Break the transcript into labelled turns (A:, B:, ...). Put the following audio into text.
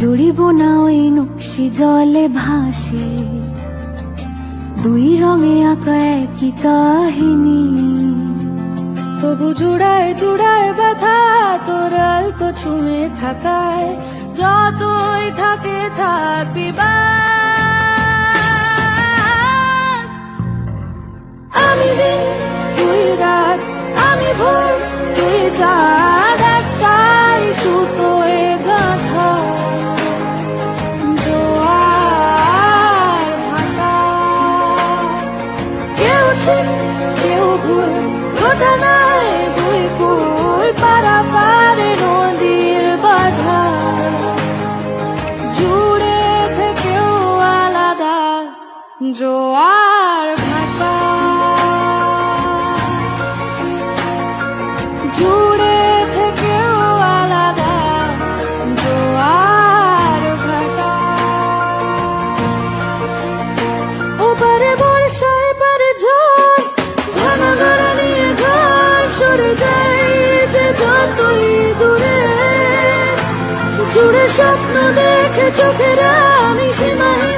A: জুড়িব না ওই নকশি জলে ভাসে, দুই রঙে আঁকা একই কাহিনী। তবু জুড়ায় জুড়ায় ব্যথা তোর অল্প ছুঁয়ে থাকায়, যতই থাকে থাকবি আমি দিন তুই রাত, আমি ভোর তুই চাঁদ, একটাই সুতোয় গাঁথা জোয়ার ভাটা। কেউ ঠিক কেউ ভুল, ঘটনায় দুই কুল পারাপারে নদীর বাধা, জুড়ে থেকেও আলাদা জোয়ার ভাটা। জুড়ে থেকেও আলাদা জোয়ার ভাটা। ওপারে বর্ষা এপারে ঝড়, ঘন ঘন নিয়ে ঘর সরে যায় যে যতই দূরে। জুড়ে স্বপ্ন দেখে চোখেরা আমি সীমাহীন